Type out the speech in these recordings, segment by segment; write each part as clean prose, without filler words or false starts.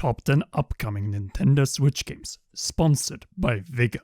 top 10 upcoming Nintendo Switch games, sponsored by Vigor.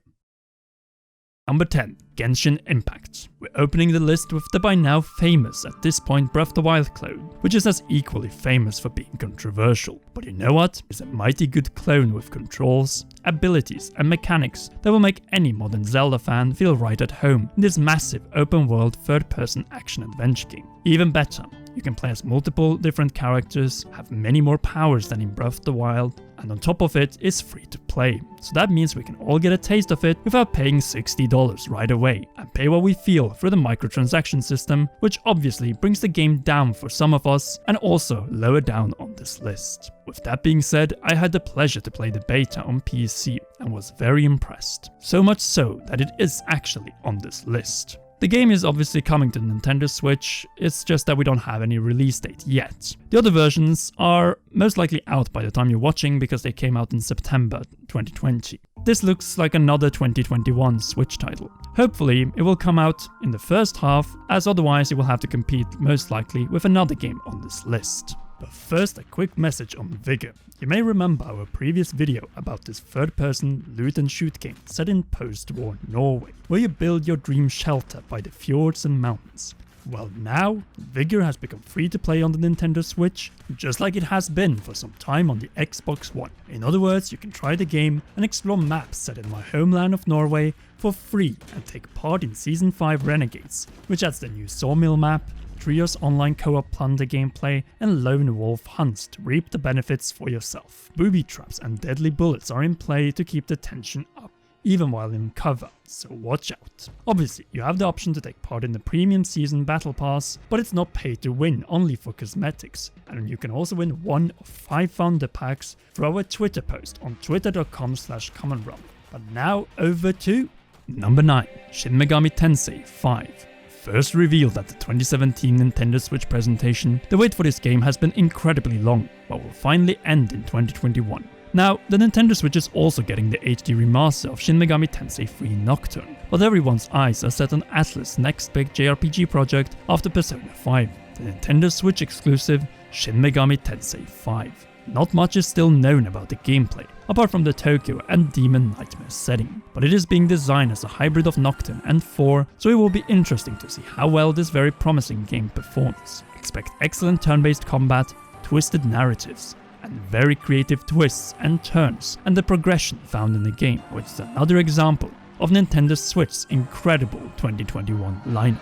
Number 10. Genshin Impact. We're opening the list with the by now famous at this point Breath of the Wild clone, which is as equally famous for being controversial. But you know what? It's a mighty good clone with controls, abilities and mechanics that will make any modern Zelda fan feel right at home in this massive open world third-person action-adventure game. Even better, you can play as multiple different characters, have many more powers than in Breath of the Wild, and on top of it, is free to play. So that means we can all get a taste of it without paying $60 right away, and pay what we feel through the microtransaction system, which obviously brings the game down for some of us and also lower down on this list. With that being said, I had the pleasure to play the beta on PC and was very impressed. So much so that it is actually on this list. The game is obviously coming to Nintendo Switch, it's just that we don't have any release date yet. The other versions are most likely out by the time you're watching because they came out in September 2020. This looks like another 2021 Switch title. Hopefully it will come out in the first half, as otherwise it will have to compete most likely with another game on this list. But first, a quick message on Vigor. You may remember our previous video about this third-person loot and shoot game set in post-war Norway, where you build your dream shelter by the fjords and mountains. Well, now, Vigor has become free to play on the Nintendo Switch, just like it has been for some time on the Xbox One. In other words, you can try the game and explore maps set in my homeland of Norway for free and take part in Season 5 Renegades, which adds the new Sawmill map, Trios online co-op plunder gameplay, and lone wolf hunts to reap the benefits for yourself. Booby traps and deadly bullets are in play to keep the tension up, even while in cover, so watch out. Obviously, you have the option to take part in the premium season battle pass, but it's not pay to win, only for cosmetics, and you can also win one of 5 founder packs through our Twitter post on twitter.com/commonrun. But now over to number 9, Shin Megami Tensei 5. First revealed at the 2017 Nintendo Switch presentation, the wait for this game has been incredibly long, but will finally end in 2021. Now, the Nintendo Switch is also getting the HD remaster of Shin Megami Tensei 3 Nocturne, but everyone's eyes are set on Atlus' next big JRPG project after Persona 5, the Nintendo Switch exclusive Shin Megami Tensei 5. Not much is still known about the gameplay, apart from the Tokyo and Demon Nightmare setting, but it is being designed as a hybrid of Nocturne and 4, so it will be interesting to see how well this very promising game performs. Expect excellent turn-based combat, twisted narratives, and very creative twists and turns, and the progression found in the game, which is another example of Nintendo Switch's incredible 2021 lineup.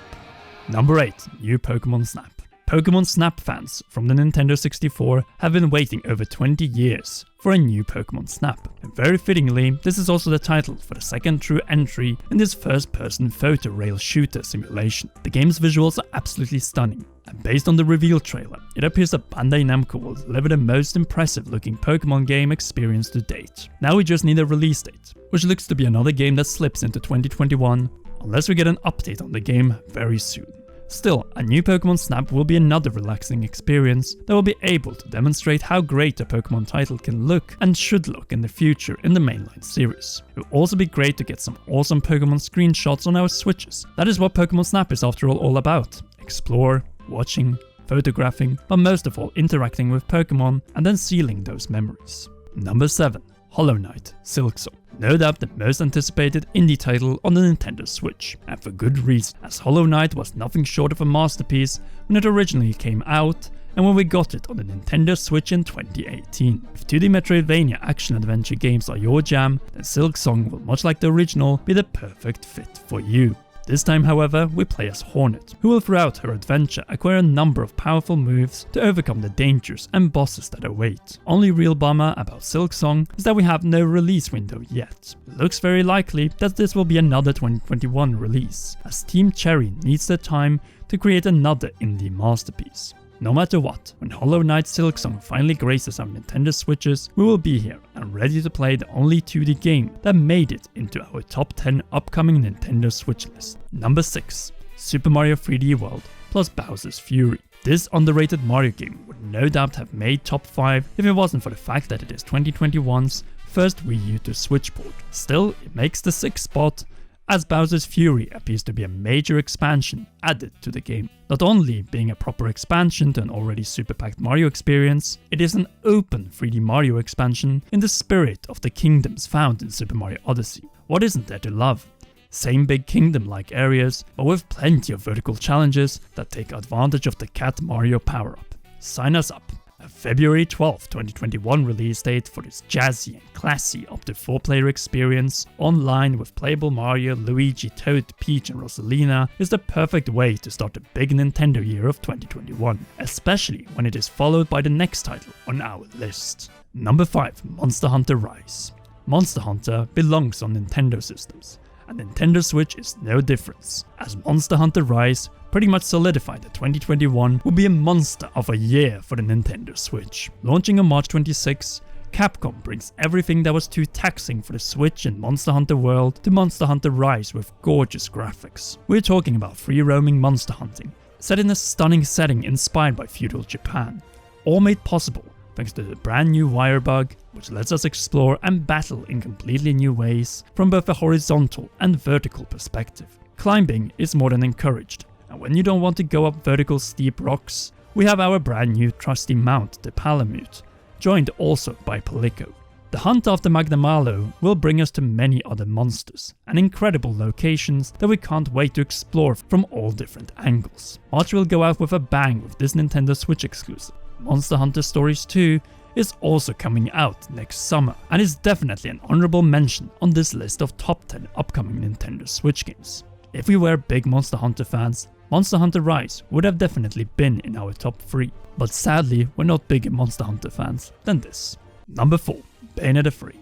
Number 8. New Pokemon Snap. Pokemon Snap fans from the Nintendo 64 have been waiting over 20 years for a new Pokemon Snap. And very fittingly, this is also the title for the second true entry in this first-person photo rail shooter simulation. The game's visuals are absolutely stunning, and based on the reveal trailer, it appears that Bandai Namco will deliver the most impressive looking Pokemon game experience to date. Now we just need a release date, which looks to be another game that slips into 2021, unless we get an update on the game very soon. Still, a new Pokemon Snap will be another relaxing experience that will be able to demonstrate how great a Pokemon title can look and should look in the future in the mainline series. It will also be great to get some awesome Pokemon screenshots on our Switches. That is what Pokemon Snap is after all about. Explore, watching, photographing, but most of all interacting with Pokemon and then sealing those memories. Number 7. Hollow Knight Silksong. No doubt the most anticipated indie title on the Nintendo Switch, and for good reason, as Hollow Knight was nothing short of a masterpiece when it originally came out and when we got it on the Nintendo Switch in 2018. If 2D Metroidvania action-adventure games are your jam, then Silksong will, much like the original, be the perfect fit for you. This time, however, we play as Hornet, who will throughout her adventure acquire a number of powerful moves to overcome the dangers and bosses that await. Only real bummer about Silksong is that we have no release window yet. It looks very likely that this will be another 2021 release, as Team Cherry needs their time to create another indie masterpiece. No matter what, when Hollow Knight Silksong finally graces our Nintendo Switches, we will be here and ready to play the only 2D game that made it into our top 10 upcoming Nintendo Switch list. Number 6. Super Mario 3D World plus Bowser's Fury. This underrated Mario game would no doubt have made top 5 if it wasn't for the fact that it is 2021's first Wii U to Switch port. Still, it makes the 6th spot, as Bowser's Fury appears to be a major expansion added to the game. Not only being a proper expansion to an already super-packed Mario experience, it is an open 3D Mario expansion in the spirit of the kingdoms found in Super Mario Odyssey. What isn't there to love? Same big kingdom-like areas, but with plenty of vertical challenges that take advantage of the Cat Mario power-up. Sign us up! A February 12, 2021 release date for this jazzy and classy up to 4-player experience online with playable Mario, Luigi, Toad, Peach and Rosalina is the perfect way to start the big Nintendo year of 2021, especially when it is followed by the next title on our list. Number 5. Monster Hunter Rise. Monster Hunter belongs on Nintendo systems, and Nintendo Switch is no difference, as Monster Hunter Rise pretty much solidified that 2021 will be a monster of a year for the Nintendo Switch. Launching on March 26, Capcom brings everything that was too taxing for the Switch in Monster Hunter World to Monster Hunter Rise with gorgeous graphics. We're talking about free-roaming monster hunting, set in a stunning setting inspired by feudal Japan, all made possible thanks to the brand new wire bug, which lets us explore and battle in completely new ways from both a horizontal and vertical perspective. Climbing is more than encouraged, and when you don't want to go up vertical steep rocks, we have our brand new trusty mount, the Palamute, joined also by Palico. The hunt after Magnamalo will bring us to many other monsters and incredible locations that we can't wait to explore from all different angles. March will go out with a bang with this Nintendo Switch exclusive. Monster Hunter Stories 2 is also coming out next summer and is definitely an honorable mention on this list of top 10 upcoming Nintendo Switch games. If we were big Monster Hunter fans, Monster Hunter Rise would have definitely been in our top 3, but sadly we're not bigger Monster Hunter fans than this. Number 4. Bayonetta 3.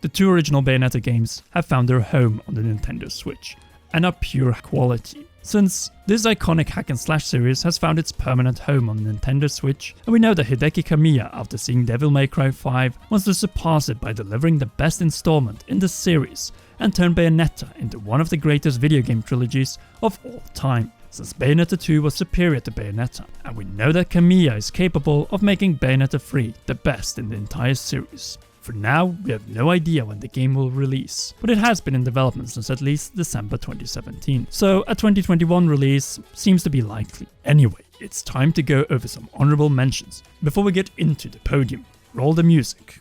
The 2 original Bayonetta games have found their home on the Nintendo Switch and are pure quality. Since this iconic hack and slash series has found its permanent home on the Nintendo Switch, and we know that Hideki Kamiya, after seeing Devil May Cry 5, wants to surpass it by delivering the best installment in the series and turn Bayonetta into one of the greatest video game trilogies of all time, since Bayonetta 2 was superior to Bayonetta, and we know that Kamiya is capable of making Bayonetta 3 the best in the entire series. For now, we have no idea when the game will release, but it has been in development since at least December 2017, so a 2021 release seems to be likely. Anyway, it's time to go over some honorable mentions. Before we get into the podium, roll the music.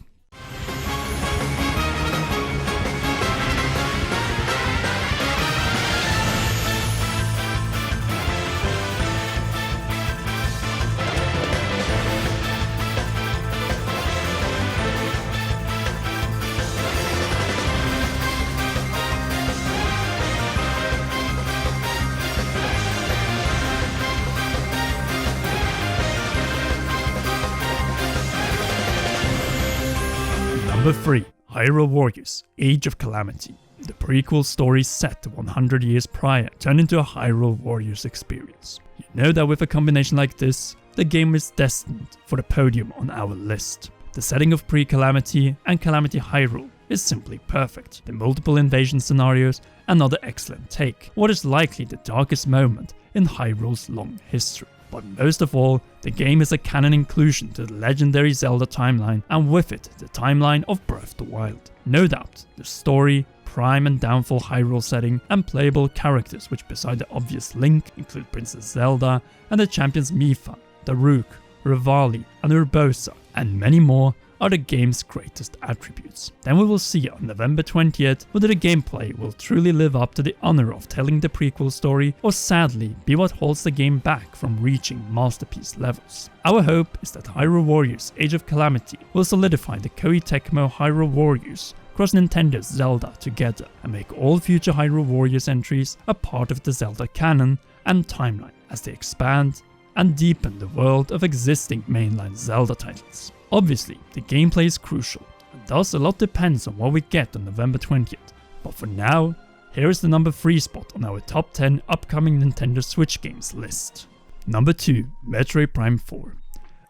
Number 3. Hyrule Warriors Age of Calamity. The prequel story set 100 years prior turned into a Hyrule Warriors experience. You know that with a combination like this, the game is destined for the podium on our list. The setting of pre-Calamity and Calamity Hyrule is simply perfect. The multiple invasion scenarios, another excellent take, what is likely the darkest moment in Hyrule's long history. But most of all, the game is a canon inclusion to the legendary Zelda timeline, and with it, the timeline of Breath of the Wild. No doubt, the story, prime and downfall Hyrule setting, and playable characters which beside the obvious Link include Princess Zelda and the champions Mipha, Daruk, Revali and Urbosa, and many more are the game's greatest attributes. Then we will see on November 20th whether the gameplay will truly live up to the honor of telling the prequel story, or sadly be what holds the game back from reaching masterpiece levels. Our hope is that Hyrule Warriors Age of Calamity will solidify the Koei Tecmo Hyrule Warriors cross Nintendo's Zelda together, and make all future Hyrule Warriors entries a part of the Zelda canon and timeline as they expand and deepen the world of existing mainline Zelda titles. Obviously, the gameplay is crucial, and thus a lot depends on what we get on November 20th, but for now, here is the number 3 spot on our top 10 upcoming Nintendo Switch games list. Number 2. Metroid Prime 4.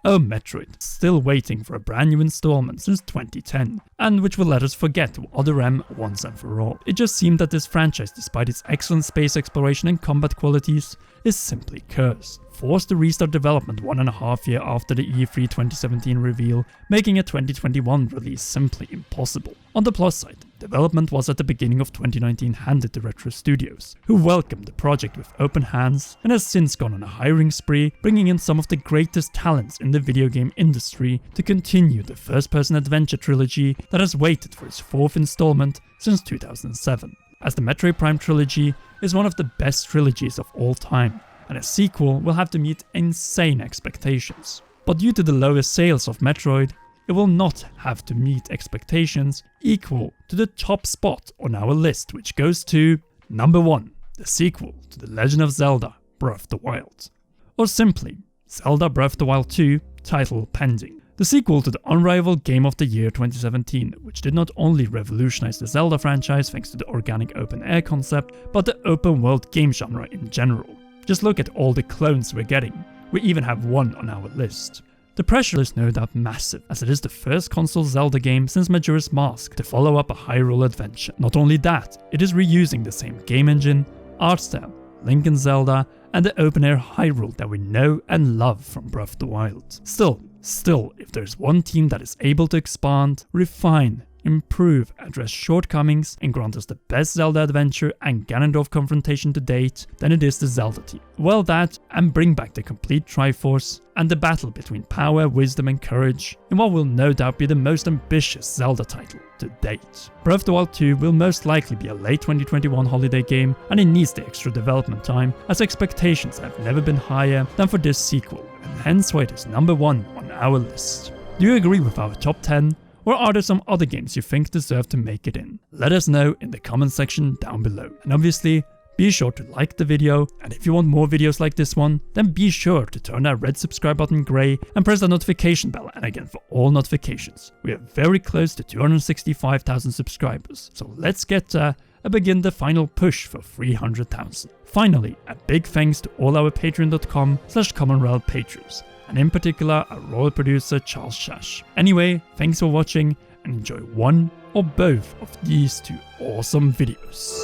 Oh, Metroid, still waiting for a brand new installment since 2010, and which will let us forget Other M once and for all. It just seemed that this franchise, despite its excellent space exploration and combat qualities, is simply cursed. Forced to restart development 1.5 years after the E3 2017 reveal, making a 2021 release simply impossible. On the plus side, development was at the beginning of 2019 handed to Retro Studios, who welcomed the project with open hands and has since gone on a hiring spree, bringing in some of the greatest talents in the video game industry to continue the first-person adventure trilogy that has waited for its 4th installment since 2007. As the Metroid Prime trilogy is one of the best trilogies of all time, and a sequel will have to meet insane expectations. But due to the lowest sales of Metroid, it will not have to meet expectations equal to the top spot on our list, which goes to number 1, the sequel to The Legend of Zelda Breath of the Wild. Or simply, Zelda Breath of the Wild 2, title pending. The sequel to the unrivaled Game of the Year 2017, which did not only revolutionize the Zelda franchise thanks to the organic open air concept, but the open world game genre in general. Just look at all the clones we're getting. We even have one on our list. The pressure is no doubt massive, as it is the first console Zelda game since Majora's Mask to follow up a Hyrule adventure. Not only that, it is reusing the same game engine, art style, Link and Zelda, and the open-air Hyrule that we know and love from Breath of the Wild. Still, if there's one team that is able to expand, refine, improve, address shortcomings, and grant us the best Zelda adventure and Ganondorf confrontation to date, then it is the Zelda team. Well, that, and bring back the complete Triforce, and the battle between power, wisdom, and courage, in what will no doubt be the most ambitious Zelda title to date. Breath of the Wild 2 will most likely be a late 2021 holiday game, and it needs the extra development time, as expectations have never been higher than for this sequel, and hence why it is number 1 on our list. Do you agree with our top 10? Or are there some other games you think deserve to make it in? Let us know in the comment section down below. And obviously, be sure to like the video, and if you want more videos like this one, then be sure to turn that red subscribe button grey and press the notification bell, and again for all notifications. We are very close to 265,000 subscribers, so let's get there and begin the final push for 300,000. Finally, a big thanks to all our patreon.com/CommonRealm patrons, and in particular our royal producer Charles Shash. Anyway, thanks for watching and enjoy one or both of these two awesome videos.